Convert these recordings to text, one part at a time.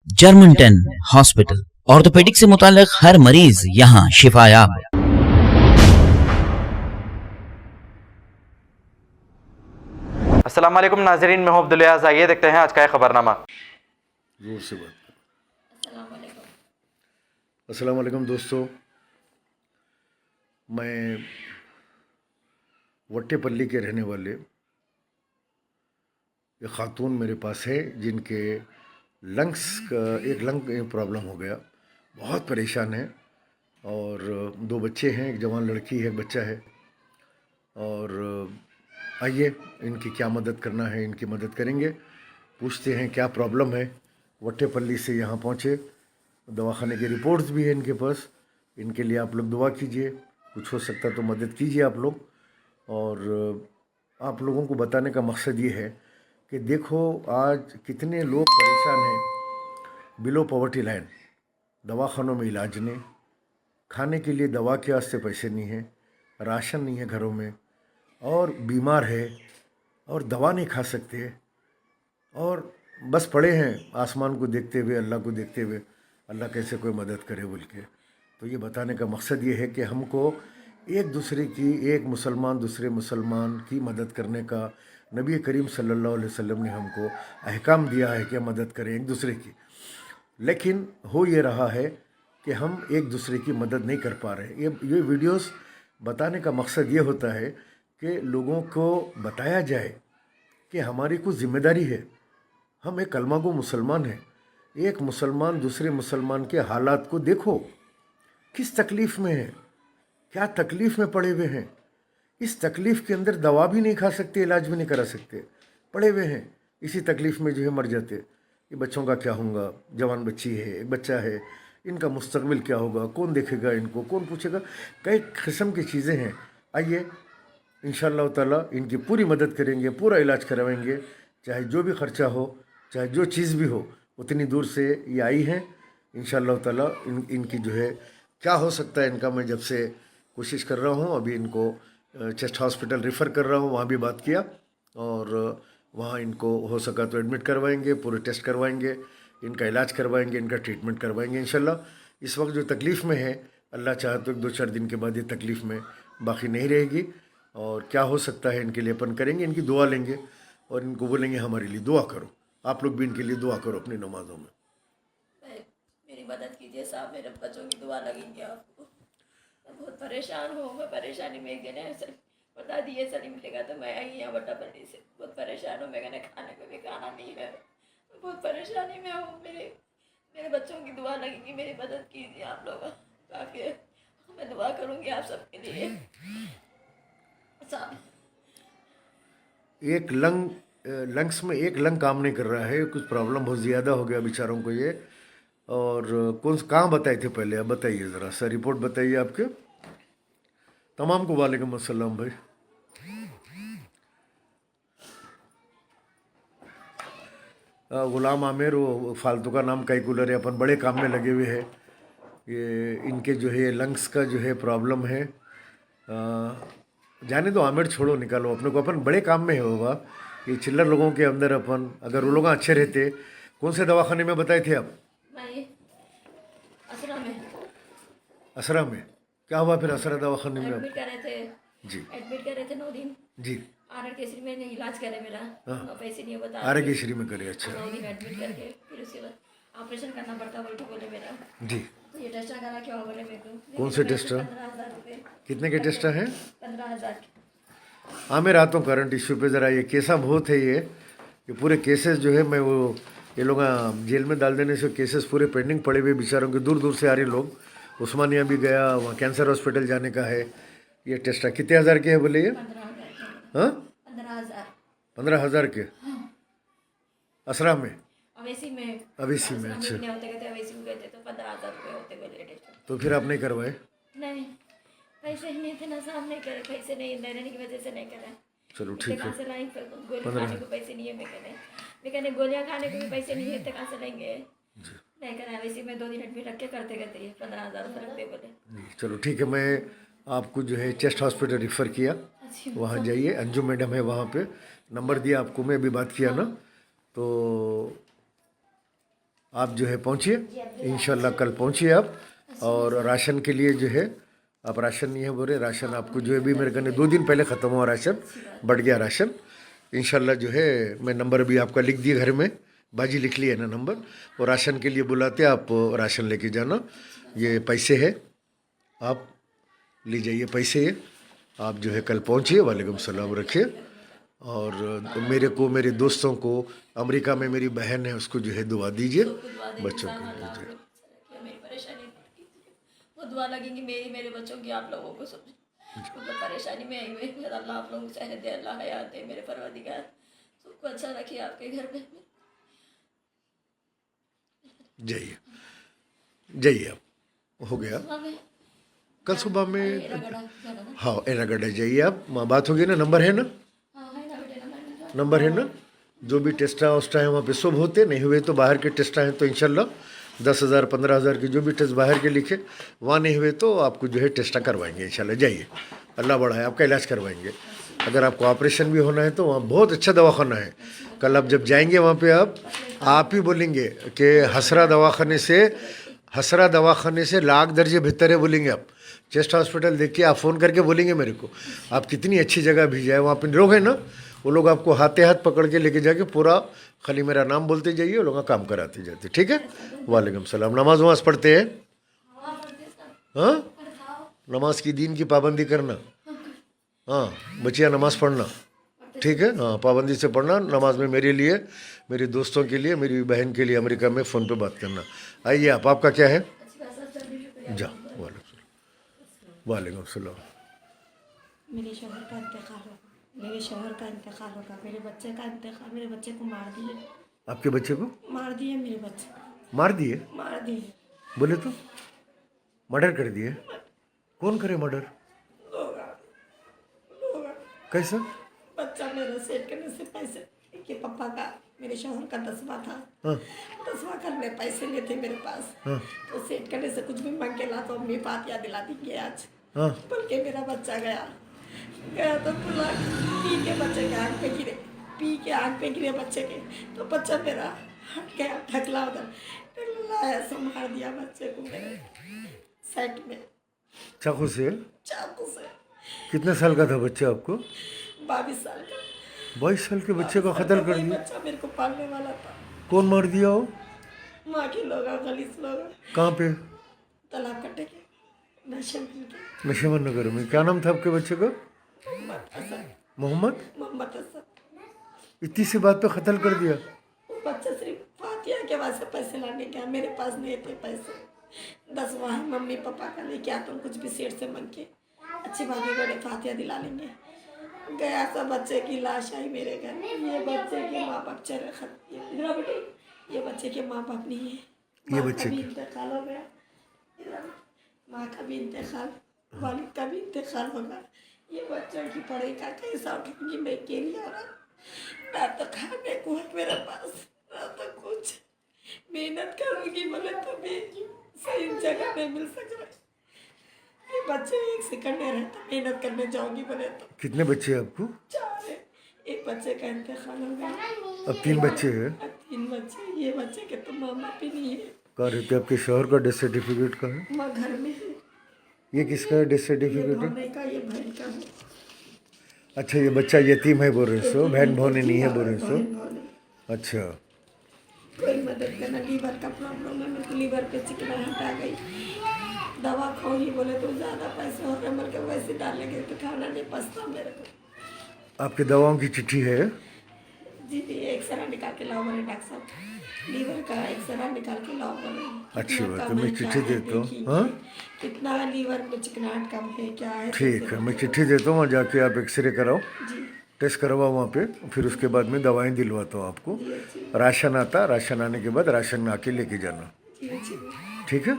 German 10 hospital, orthopaedic से मुताल्लिक हर मरीज यहाँ शिफायाब। अस्सलाम वालेकुम नाज़रीन, मैं हूं अब्दुल अयाज़। आइए देखते हैं आज का खबरनामा। जोर से बात करो। अस्सलाम वालेकुम दोस्तों, मैं वट्टेपल्ली के रहने वाले ये ख़ातून मेरे पास है जिनके लंग्स का एक लंग प्रॉब्लम हो गया, बहुत परेशान है। और दो बच्चे हैं, एक जवान लड़की है, एक बच्चा है। और आइए इनकी क्या मदद करना है, इनकी मदद करेंगे। पूछते हैं क्या प्रॉब्लम है। वट्टेपल्ली से यहाँ पहुँचे, दवाखाने की रिपोर्ट्स भी है इनके पास। इनके लिए आप लोग दुआ कीजिए, कुछ हो सकता तो मदद कीजिए आप लोग। और आप लोगों को बताने का मकसद ये है कि देखो आज कितने लोग परेशान हैं बिलो पॉवर्टी लाइन। दवाखानों में इलाज नहीं, खाने के लिए दवा के वास्ते पैसे नहीं है, राशन नहीं है घरों में, और बीमार है और दवा नहीं खा सकते, और बस पड़े हैं आसमान को देखते हुए, अल्लाह को देखते हुए, अल्लाह कैसे कोई मदद करे बोल के। तो ये बताने का मकसद ये है कि हमको एक दूसरे की, एक मुसलमान दूसरे मुसलमान की मदद करने का नबी करीम सल्लल्लाहु अलैहि वसल्लम ने हमको अहकाम दिया है कि मदद करें एक दूसरे की। लेकिन हो ये रहा है कि हम एक दूसरे की मदद नहीं कर पा रहे। ये वीडियोस बताने का मकसद ये होता है कि लोगों को बताया जाए कि हमारी कुछ जिम्मेदारी है। हम एक कलमा गो मुसलमान हैं। एक मुसलमान दूसरे मुसलमान के हालात को देखो, किस तकलीफ़ में है, क्या तकलीफ़ में पड़े हुए हैं। इस तकलीफ़ के अंदर दवा भी नहीं खा सकते, इलाज भी नहीं करा सकते, पड़े हुए हैं इसी तकलीफ़ में जो है मर जाते। ये बच्चों का क्या होगा, जवान बच्ची है, एक बच्चा है, इनका मुस्तकबिल क्या होगा, कौन देखेगा इनको, कौन पूछेगा, कई किस्म की चीज़ें हैं। आइए इंशाअल्लाह ताला इनकी पूरी मदद करेंगे, पूरा इलाज करवाएंगे, चाहे जो भी ख़र्चा हो, चाहे जो चीज़ भी हो। उतनी दूर से ये आई हैं, इंशाअल्लाह ताला इनकी जो है क्या हो सकता है इनका, मैं जब से कोशिश कर रहा हूँ। अभी इनको चेस्ट हॉस्पिटल रेफ़र कर रहा हूँ, वहाँ भी बात किया, और वहाँ इनको हो सका तो एडमिट करवाएंगे, पूरे टेस्ट करवाएंगे, इनका इलाज करवाएंगे, इनका ट्रीटमेंट करवाएंगे इंशाल्लाह। इस वक्त जो तकलीफ़ में है, अल्लाह चाहे तो 2-4 दिन के बाद ये तकलीफ़ में बाकी नहीं रहेगी। और क्या हो सकता है इनके लिए अपन करेंगे, इनकी दुआ लेंगे और इनको बोलेंगे हमारे लिए दुआ करो। आप लोग भी इनके लिए दुआ करो अपनी नमाज़ों में। मेरी मदद कीजिए साहब, मेरे बच्चों की दुआ लगेंगे आपको। मैं बहुत परेशान हूँ, मैं परेशानी में एक दिन ऐसे बता दिए सलीम लेगा तो मैं आई यहाँ वट्टापल्ली से बहुत परेशान हूँ। मैंने खाने को भी खाना नहीं है, मैं बहुत परेशानी में हूँ। मेरे बच्चों की दुआ लगेगी, मेरी मदद कीजिए आप लोग। काफ़ी मैं दुआ करूँगी आप सबके लिए साहब। एक लंग्स में एक लंग काम नहीं कर रहा है, कुछ प्रॉब्लम बहुत ज़्यादा हो गया बेचारों को ये। और कहाँ बताए थे पहले, आप बताइए ज़रा सा, रिपोर्ट बताइए आपके तमाम को। वालेकुम अस्सलाम भाई। ग़ुलाम आमिर, वो फालतू का नाम कैलकुलर है, अपन बड़े काम में लगे हुए हैं। ये इनके जो है लंग्स का जो है प्रॉब्लम है। जाने दो, आमिर छोड़ो, निकालो अपने को, अपन बड़े काम में है होगा। ये चिल्लर लोगों के अंदर अपन, अगर वो लोग अच्छे रहते। कौन से दवाखाने में बताए थे आप? असरा में। असरा में क्या हुआ फिर? असरा दवाखाने में एडमिट कर रहे थे जी, एडमिट कर रहे थे 9 दिन। जी। आर केसरी में इलाज करे मेरा, हाँ, पैसे नहीं बता आरोग्यश्री में करे। अच्छा 9 दिन एडमिट करके फिर उसके बाद ऑपरेशन करना पड़ता बोल के बोले मेरा। जी। तो ये टेस्ट करा क्या बोले मेरे को। कौन से टेस्ट? 15,000 रुपये। कितने के टेस्ट हैं? 15,000। हाँ, मैं आता हूँ करंट इश्यू पे ज़रा। ये केसा बहुत है, ये पूरे केसेस जो है, मैं वो ये लोग जेल में डाल देने से केसेस पूरे पेंडिंग पड़े हुए बेचारों के, दूर दूर से आ रहे लोग। उस्मानिया भी गया, वहाँ कैंसर हॉस्पिटल जाने का है। ये टेस्ट कितने हज़ार के है बोले ये? 15,000। हाँ, 15,000। 15,000 के असरा में, अवेसी में। अवेसी में। अच्छा, नहीं होते कहते अवेसी में गए थे तो 15,000 रुपये होते बोले टेस्ट। तो फिर आप नहीं करवाए? नहीं, पैसे नहीं थे ना साहब, नहीं करे, पैसे नहीं लेने की वजह से नहीं करे। चलो ठीक है। कहाँ से लाएंगे? गोली खाने को पैसे नहीं है, मैं कहने गोलियाँ खाने को भी पैसे नहीं है तो कहाँ से लेंगे। नहीं करा, वैसे में 2 दिन एडमिट रख के करते करते 15,000 रुपये रख दे बोले। चलो ठीक है, मैं आपको जो है चेस्ट हॉस्पिटल रिफ़र किया, वहाँ जाइए। अंजू मैडम है वहाँ पे, नंबर दिया आपको, मैं अभी बात किया ना, तो आप जो है पहुँचिए, इंशाल्लाह कल पहुँचिए आप। और राशन के लिए जो है, आप राशन नहीं है बोल रहे, राशन आपको जो है भी मेरे कहने 2 दिन पहले ख़त्म हुआ राशन, बढ़ गया राशन। इंशाल्लाह जो है मैं नंबर भी आपका लिख दिया घर में, बाजी लिख लिया ना नंबर, और राशन के लिए बुलाते आप राशन लेके जाना। ये पैसे है, आप ले जाइए पैसे, ये आप जो है कल पहुँचिए। वालेकुम सलाम रखिए। और मेरे को, मेरे दोस्तों को, अमेरिका में मेरी बहन है उसको जो है दुआ दीजिए, बच्चों को दीजिए। मेरी परेशानी वो दुआ लगेंगी मेरी, मेरे बच्चों की, आप लोगों को सब बहुत परेशानी में आई हुई है। अल्लाह आप लोगों को सेहत दे, अल्लाह हयात दे, मेरे परवरदिगार सबको अच्छा रखिए आपके घर में। जाइए जाइए, आप हो गया कल सुबह में। हाँ एरागढ़ जाइए आप, बात होगी ना, नंबर है ना, नंबर है ना। जो भी टेस्टा वस्टा है वहाँ पे सब होते, नहीं हुए तो बाहर के टेस्टा हैं तो इंशाल्लाह 10,000 15,000 की जो भी टेस्ट बाहर के लिखे, वहाँ नहीं हुए तो आपको जो है टेस्टा करवाएंगे इंशाल्लाह। जाइए, अल्लाह बड़ा है, आपका इलाज करवाएंगे। अगर आपको ऑपरेशन भी होना है तो वहाँ बहुत अच्छा दवाखाना है। कल आप जब जाएंगे वहाँ पे आप ही बोलेंगे कि हसरा दवाखाने से लाख दर्जे बेहतर है बोलेंगे आप। चेस्ट हॉस्पिटल देख के आप फ़ोन करके बोलेंगे मेरे को, आप कितनी अच्छी जगह भेजा है। वहाँ पे लोग हैं ना, वो लोग आपको हाथे हाथ पकड़ के लेके जाके पूरा खाली मेरा नाम बोलते जाइए, वो लोग काम कराते जाते। ठीक है, वालेकुम सलाम। नमाज वमाज पढ़ते हैं? हाँ, नमाज की दीन की पाबंदी करना। हाँ बच्चियाँ नमाज पढ़ना, ठीक है। हाँ पाबंदी से पढ़ना नमाज में। मेरे लिए, मेरे दोस्तों के लिए, मेरी बहन के लिए अमेरिका में फ़ोन पे बात करना। आइए आप, आपका क्या है? जा, वालेकुम सलाम। मेरे शोहर का इंतकाल होगा, मेरे शोहर का इंतकाल होगा, मेरे बच्चे का इंतकाल, मेरे बच्चे को मार दिए। आपके बच्चे को मार दिए, मेरे बच्चे मार दिए? मार दिए। बोले तो मर्डर कर दिए? कौन करे मर्डर? कैसा? बच्चा मेरा सेट करने से पैसे कि पापा का, मेरे शोहर का 10वां था। हाँ 10वां करने पैसे नहीं थे मेरे पास। हाँ तो सेट करने से कुछ भी मांग के ला तो अम्मी फातिया दिला दी आज। हाँ बल्कि मेरा बच्चा गया तो पूरा पी के बच्चे के आँख पे गिरे, पी के आँख पे गिरे बच्चे के, तो बच्चा मेरा हट गया, ढकला उधर, ढकला ऐसा मार दिया बच्चे को मेरे सेट में चाकू से? चाकू से। कितने साल का था बच्चा आपको? 22 साल का। 22 साल के बच्चे का कत्ल कर दिया? बच्चा मेरे को पालने वाला था। कौन मार दिया हो? माँ के लोग, गलीस लोग। कहाँ पे? तालाब कटे के, नशे नशेमन नगर में। क्या नाम था आपके बच्चे का? मोहम्मद? मोहम्मद हसन। इतनी सी बात पे कत्ल कर दिया? वो बच्चा सिर्फ फातिया के बाद से पैसे लाने गया, मेरे पास नहीं थे पैसे। 10 वहाँ मम्मी पापा का लेके आता हूँ, कुछ भी सेठ से मांग के, अच्छी बात है बड़े फातिया दिला लेंगे। गया सब बच्चे की लाश आई मेरे घर। ये बच्चे के माँ बाप चले खत्म, ये बच्चे के माँ बाप नहीं है। ये माँ बच्चे का भी के- इंतकाल हो गया, माँ का भी इंतकाल, वालिद का भी इंतकाल होगा। ये बच्चों की पढ़ाई का कैसा उठूंगी मैं, अकेली हो रहा, ना तो खाने को है मेरे पास, ना तो कुछ। मेहनत करूँगी बोले तो भी सही जगह नहीं मिल सक रहा। ये बच्चे 1 सेकंड नहीं रहता, मेहनत करने जाऊंगी बोले तो। कितने बच्चे हैं आपको? 4 है। एक बच्चे का इंतकाल हो गया, अब 3 बच्चे हैं। अब 3 बच्चे। ये बच्चे के तो माँ बाप ही नहीं है। कहाँ रहते? आपके शोहर का डेथ सर्टिफिकेट का है? माँ घर में है। ये किसका है डेथ ये सर्टिफिकेट है? भोने का, ये बहन का है। अच्छा ये बच्चा यतीम है बोल रहे सो, बहन भोने नहीं है बोल रहे सो। बहन भोने। अच्छा कोई मदद करना, लीवर का प्रॉब्लम है मेरे को, लीवर पे चिकनाहट आ गई, दवा खाओ ही बोले तो ज़्यादा पैसे हो रहे, बोल के वैसे डालेंगे तो खाना नहीं पचता मेरे को। आपके दवाओं की चिट्ठी है? जी एक्सरा निकाल के लाओ बोले डॉक्टर साहब, लीवर का एक्सरा निकाल के लाओ बोले। अच्छी कितना बात है, कम मैं क्या चिट्ठी है, देता हूँ। देखिए। हाँ कितना लीवर में चिकनाहट कम है क्या है? ठीक है, मैं चिट्ठी देता हूँ, वहाँ जाके आप एक्सरे कराओ, जी टेस्ट करवाओ वहाँ पे, फिर उसके बाद में दवाएं दिलवाता हूँ आपको। जी अच्छी राशन आता, राशन आने के बाद राशन आके लेके जाना, जी अच्छी। ठीक है।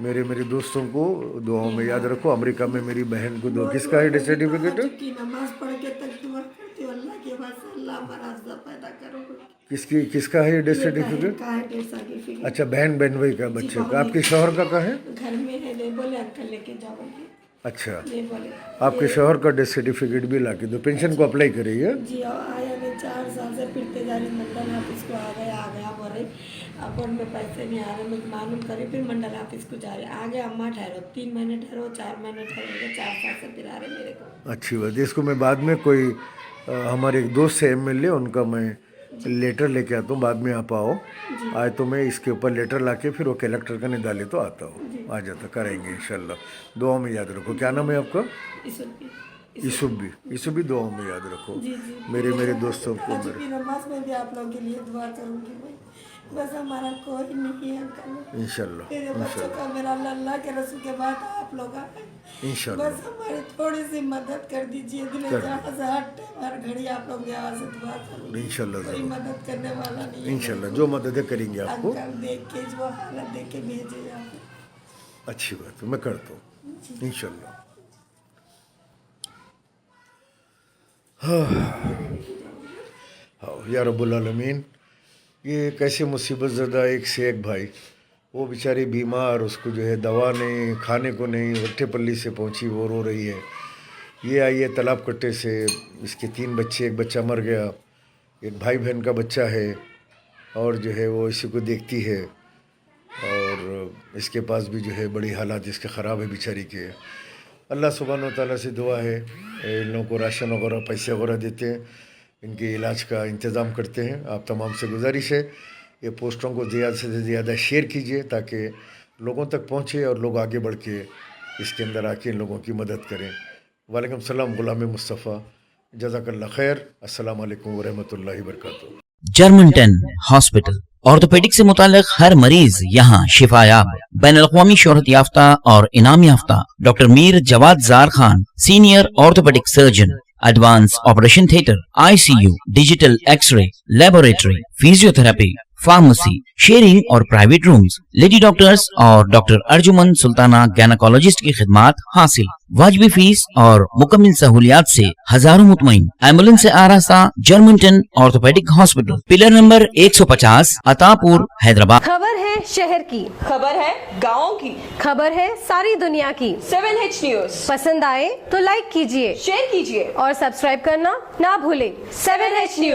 मेरे दोस्तों को दुआओं में याद रखो। अमेरिका में मेरी बहन को दो। किसका है डेथ सर्टिफिकेट? की नमाज पढ़ के तक दुआ करती हूँ अल्लाह के बाद से, अल्लाह हमारा रास्ता पैदा करो। किसका है ये डेथ ये सर्टिफिकेट? बहन का है डेथ सर्टिफिकेट। अच्छा बहन भाई का बच्चे का। आपके शोहर का कहाँ है? घर में है, नहीं बोले अंकल लेके जाओगे, अच्छा नहीं बोले। आपके शोहर का डेथ सर्टिफिकेट भी ला के दो, पेंशन को अप्लाई करिए। जी और आया नहीं, 4 साल से फिरते जा रही, मंडल ऑफिस को आ गया बोल रहे, अकाउंट में पैसे नहीं आ रहे, मुझे मालूम करे फिर मंडल ऑफिस को जा रहे, आगे अम्मा ठहरो, 3 महीने ठहरो, 4 महीने ठहरो, 4 साल से फिर आ रहे मेरे को। अच्छी बात है। इसको मैं बाद में कोई हमारे एक दोस्त है एमएलए, उनका मैं लेटर लेके आता हूँ, बाद में आप आओ। आज तो मैं इसके ऊपर लेटर लाके फिर वो कलेक्टर का निकाले तो आता हूँ, आ जाता, करेंगे इंशाल्लाह। दुआ में याद रखो। क्या नाम है आपका? यूसुफ भी दुआ में याद रखो। मेरे दोस्तों को मेरे नमाज में भी आप लोगों के लिए दुआ करूँगी मैं, बस हमारा कोई नहीं है अंकल। इंशाल्लाह मेरे बच्चों का मेरा अल्लाह के रसूल के बाद आप लोग आए, इंशाल्लाह बस हमारी थोड़ी सी मदद कर दीजिए। दिल जहाँ से हटते हर घड़ी आप लोग यहाँ से दुआ करूँगी, इंशाल्लाह कोई ज़रूर, मदद करने वाला नहीं है। इंशाल्लाह जो मदद करेंगे आपको। अंकल देख के जो हालत देख के भेजे आप। अच्छी बात है, मैं करता हूँ इंशाल्लाह। हाँ या रब्बुल आलमीन, ये कैसे मुसीबत ज़दा एक से एक भाई, वो बेचारी बीमार, उसको जो है दवा नहीं, खाने को नहीं, वट्ठे पल्ली से पहुंची, वो रो रही है। ये आई है तालाब कट्टे से, इसके 3 बच्चे, एक बच्चा मर गया, एक भाई बहन का बच्चा है, और जो है वो इसी को देखती है, और इसके पास भी जो है बड़ी हालात इसके ख़राब है बेचारी के। अल्लाह सुब्हानहू व तआला से दुआ है, इन लोगों को राशन वगैरह पैसे वगैरह देते हैं, इनके इलाज का इंतज़ाम करते हैं। आप तमाम से गुजारिश है ये पोस्टरों को ज़्यादा से ज़्यादा शेयर कीजिए ताकि लोगों तक पहुँचे और लोग आगे बढ़ के इसके अंदर आके इन लोगों की मदद करें। वालेकुम सलाम, गुलाम मुस्तफ़ा, जज़ाकल्लाह खैर, अस्सलाम वालेकुम व रहमतुल्लाहि व बरकातुहू। जर्मनटन हॉस्पिटल, ऑर्थोपेडिक से मुताल्लिक हर मरीज यहाँ शिफायाब। बैनुल-अक़वामी शोहरत याफ्ता और इनाम याफ्ता doctor Mir Jawad Zar Khan, senior orthopaedic surgeon, advance operation theatre, ICU, digital x ray, laboratory, physiotherapy, pharmacy, sharing और प्राइवेट रूम्स, लेडी डॉक्टर्स और डॉक्टर अर्जुमन सुल्ताना गैनाकोलॉजिस्ट की खिदमात हासिल। वाजबी फीस और मुकम्मल सहूलियात से हजारों मुतमईन। एम्बुलेंस से आरास्ता जर्मनटन orthopaedic hospital, pillar number 150, Attapur, Hyderabad. खबर है शहर की, खबर है गाँव की, खबर है सारी दुनिया की। 7H न्यूज पसंद आए तो लाइक कीजिए, शेयर कीजिए और सब्सक्राइब करना ना भूले। 7H news.